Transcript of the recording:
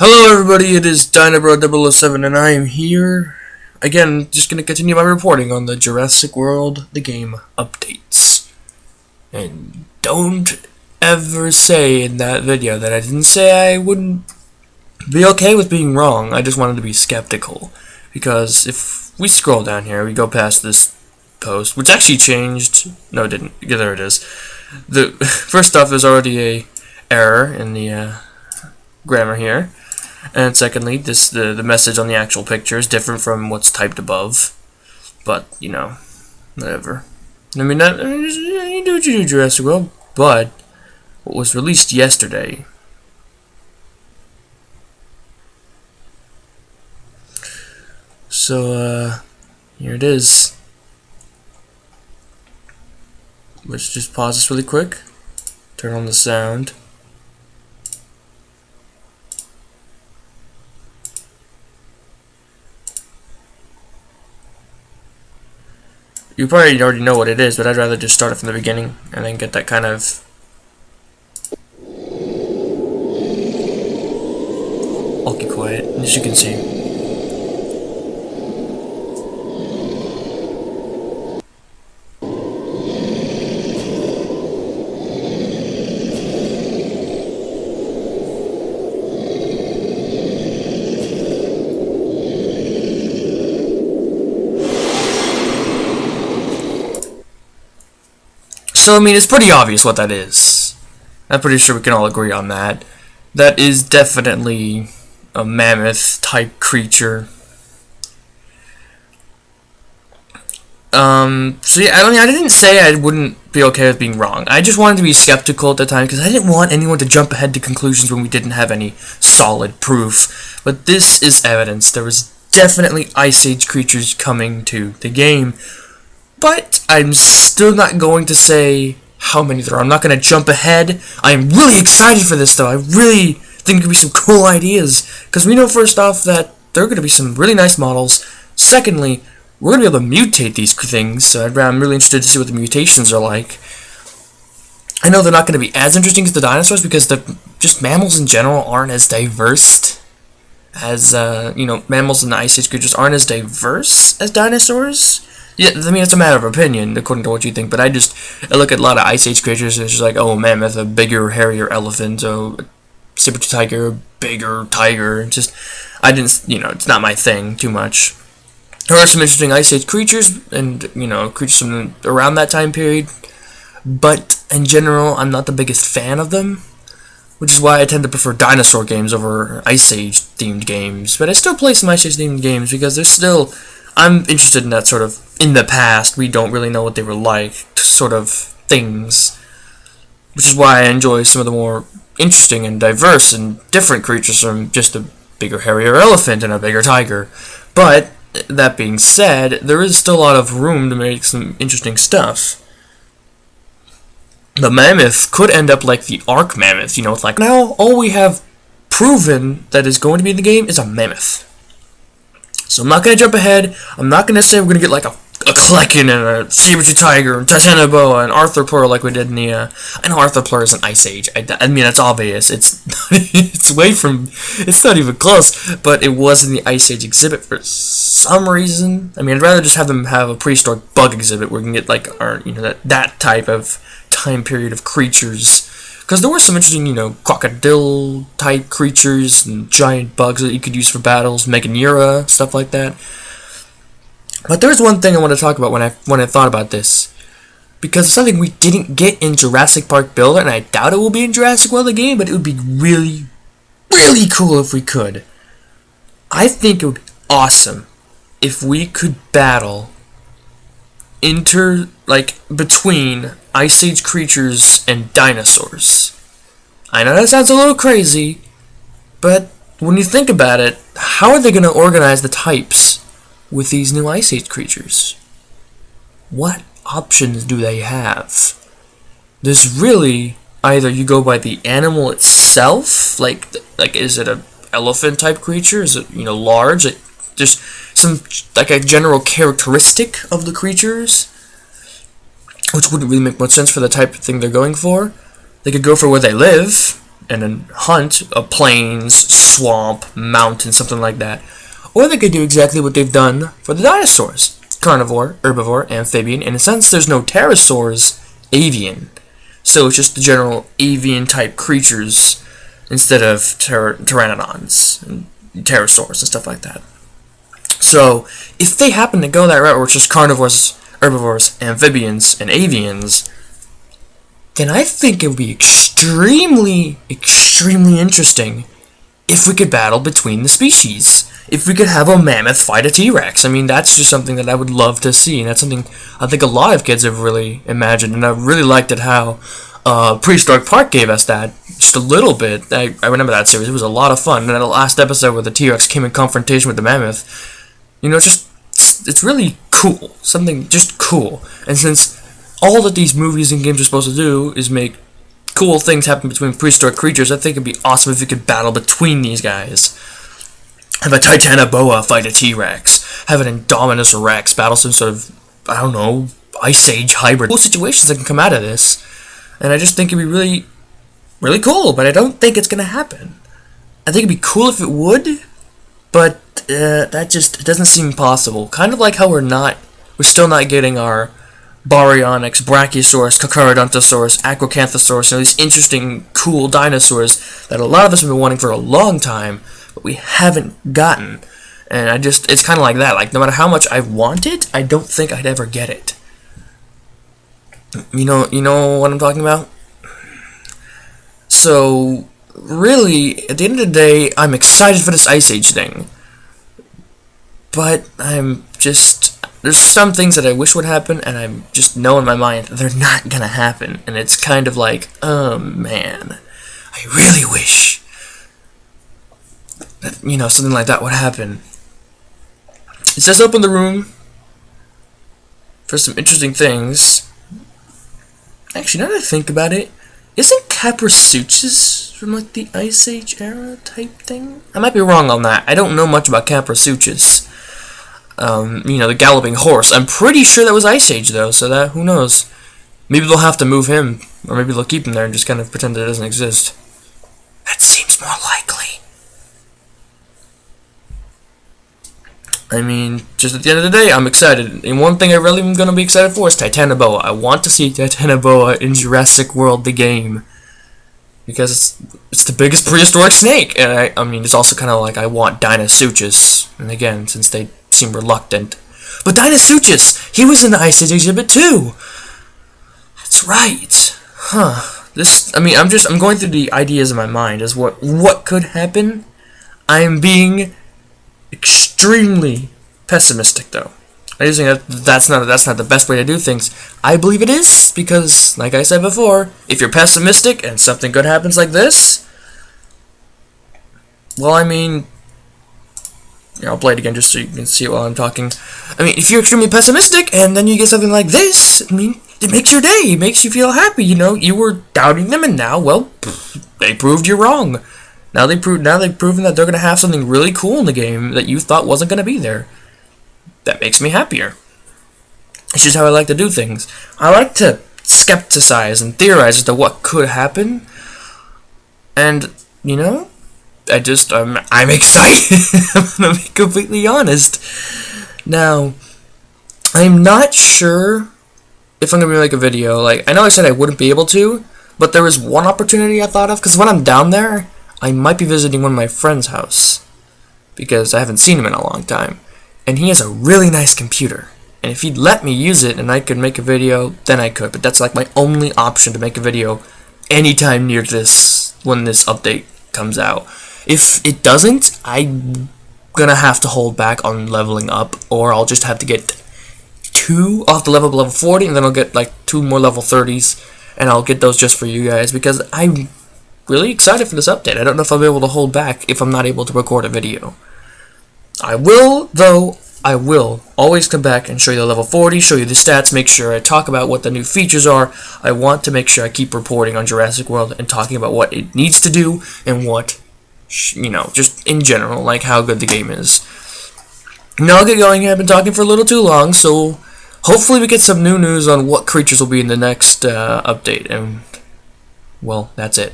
Hello everybody, it is Dynabro007 and I am here again, just going to continue my reporting on the Jurassic World the game updates. And don't ever say in that video that I didn't say I wouldn't be okay with being wrong. I just wanted to be skeptical, because if we scroll down here, we go past this post, which actually changed. No, it didn't. Yeah, there it is. First off, there's already a error in the grammar here. And secondly, the message on the actual picture is different from what's typed above. But, you know, whatever. I mean, you do what you do, Jurassic World. But what was released yesterday. So, here it is. Let's just pause this really quick. Turn on the sound. You probably already know what it is, but I'd rather just start it from the beginning and then get that kind of... I'll keep quiet, as you can see. So, I mean, it's pretty obvious what that is. I'm pretty sure we can all agree on that. That is definitely a mammoth-type creature. So yeah, I mean, I didn't say I wouldn't be okay with being wrong. I just wanted to be skeptical at the time, because I didn't want anyone to jump ahead to conclusions when we didn't have any solid proof. But this is evidence. There was definitely Ice Age creatures coming to the game. But I'm still not going to say how many there are. I'm not going to jump ahead. I'm really excited for this, though. I really think there could be some cool ideas. Because we know, first off, that there are going to be some really nice models. Secondly, we're going to be able to mutate these things. So I'm really interested to see what the mutations are like. I know they're not going to be as interesting as the dinosaurs, because just mammals in general aren't as diverse as, you know, mammals and the Ice Age creatures aren't as diverse as dinosaurs. Yeah, I mean, it's a matter of opinion, according to what you think, but I look at a lot of Ice Age creatures, and it's just like, oh, mammoth, a bigger, hairier elephant, oh, saber tiger, a bigger tiger, you know, it's not my thing too much. There are some interesting Ice Age creatures, and, you know, creatures from around that time period, but, in general, I'm not the biggest fan of them, which is why I tend to prefer dinosaur games over Ice Age-themed games, but I still play some Ice Age-themed games, because they're still... I'm interested in that sort of, in the past, we don't really know what they were like, sort of things. Which is why I enjoy some of the more interesting and diverse and different creatures from just a bigger, hairier elephant and a bigger tiger. But, that being said, there is still a lot of room to make some interesting stuff. The mammoth could end up like the Ark mammoth, you know, it's like, now all we have proven that is going to be in the game is a mammoth. So I'm not going to jump ahead. I'm not going to say we're going to get like a Klecken and a saber-tooth tiger and Titanoboa and arthropluera like we did in the... I know arthropluera is an Ice Age. I mean, that's obvious. It's way from... It's not even close. But it was in the Ice Age exhibit for some reason. I mean, I'd rather just have them have a prehistoric bug exhibit where we can get like you know, that type of time period of creatures. Because there were some interesting, you know, crocodile-type creatures and giant bugs that you could use for battles, Meganeura, stuff like that. But there's one thing I want to talk about when I thought about this. Because it's something we didn't get in Jurassic Park Builder, and I doubt it will be in Jurassic World the game, but it would be really, really cool if we could. I think it would be awesome if we could battle between Ice Age creatures and dinosaurs. I know that sounds a little crazy, but when you think about it, how are they going to organize the types with these new Ice Age creatures? What options do they have? There's really either you go by the animal itself, like is it a elephant type creature? Is it, you know, large? Just some like a general characteristic of the creatures, which wouldn't really make much sense for the type of thing they're going for. They could go for where they live. and then hunt a plains, swamp, mountain, something like that. Or they could do exactly what they've done for the dinosaurs. Carnivore, herbivore, amphibian. In a sense, there's no pterosaurs, avian. So it's just the general avian type creatures instead of pteranodons and pterosaurs and stuff like that. So if they happen to go that route where it's just carnivores, herbivores, amphibians, and avians, then I think it would be extremely, extremely interesting if we could battle between the species. If we could have a mammoth fight a T-Rex. I mean, that's just something that I would love to see, and that's something I think a lot of kids have really imagined, and I really liked it how Prehistoric Park gave us that just a little bit. I remember that series. It was a lot of fun. And that last episode where the T-Rex came in confrontation with the mammoth, you know, it's really cool. Something just cool. And since all that these movies and games are supposed to do is make cool things happen between prehistoric creatures, I think it'd be awesome if we could battle between these guys. Have a Titanoboa fight a T-Rex. Have an Indominus Rex battle some sort of, I don't know, Ice Age hybrid. Cool situations that can come out of this. And I just think it'd be really, really cool, but I don't think it's going to happen. I think it'd be cool if it would, but that just it doesn't seem possible. Kind of like how we're still not getting our Baryonyx, Brachiosaurus, Carcharodontosaurus, Acrocanthosaurus, these interesting, cool dinosaurs that a lot of us have been wanting for a long time, but we haven't gotten. And it's kind of like that. Like, no matter how much I want it, I don't think I'd ever get it. You know what I'm talking about? So, really, at the end of the day, I'm excited for this Ice Age thing. But there's some things that I wish would happen, and I just know in my mind they're not gonna happen. And it's kind of like, oh man, I really wish that, something like that would happen. It says open the room for some interesting things. Actually, now that I think about it, isn't Caprasuchus from like the Ice Age era type thing? I might be wrong on that. I don't know much about Caprasuchus. The galloping horse. I'm pretty sure that was Ice Age though, so that, who knows? Maybe they'll have to move him, or maybe they'll keep him there and just kind of pretend that it doesn't exist. That seems more likely. I mean, just at the end of the day, I'm excited. And one thing I really am going to be excited for is Titanoboa. I want to see Titanoboa in Jurassic World, the game. Because it's the biggest prehistoric snake. And I mean, it's also kind of like I want Dinosuchus. And again, since they seem reluctant. But Dinosuchus! He was in the Ice Age exhibit too! That's right. Huh. I'm going through the ideas in my mind as what could happen. I am being extremely pessimistic, though. I just think that's not the best way to do things. I believe it is because, like I said before, if you're pessimistic and something good happens like this, well, I mean, I'll play it again just so you can see it while I'm talking. I mean, if you're extremely pessimistic and then you get something like this, I mean, it makes your day. It makes you feel happy. You were doubting them, and now, well, they proved you wrong. Now they've proven that they're going to have something really cool in the game that you thought wasn't going to be there. That makes me happier. It's just how I like to do things. I like to skepticize and theorize as to what could happen. And, I'm excited. I'm going to be completely honest. Now, I'm not sure if I'm going to make a video. Like, I know I said I wouldn't be able to, but there was one opportunity I thought of, because when I'm down there, I might be visiting one of my friend's house, because I haven't seen him in a long time, and he has a really nice computer, and if he'd let me use it and I could make a video, then I could, but that's like my only option to make a video anytime near when this update comes out. If it doesn't, I'm gonna have to hold back on leveling up, or I'll just have to get 2 off the level 40, and then I'll get like 2 more level 30s, and I'll get those just for you guys, because I'm really excited for this update. I don't know if I'll be able to hold back if I'm not able to record a video. I will always come back and show you the level 40, show you the stats, make sure I talk about what the new features are. I want to make sure I keep reporting on Jurassic World and talking about what it needs to do and what, just in general, like how good the game is. Now I'll get going. I've been talking for a little too long, so hopefully we get some new news on what creatures will be in the next update. And, well, that's it.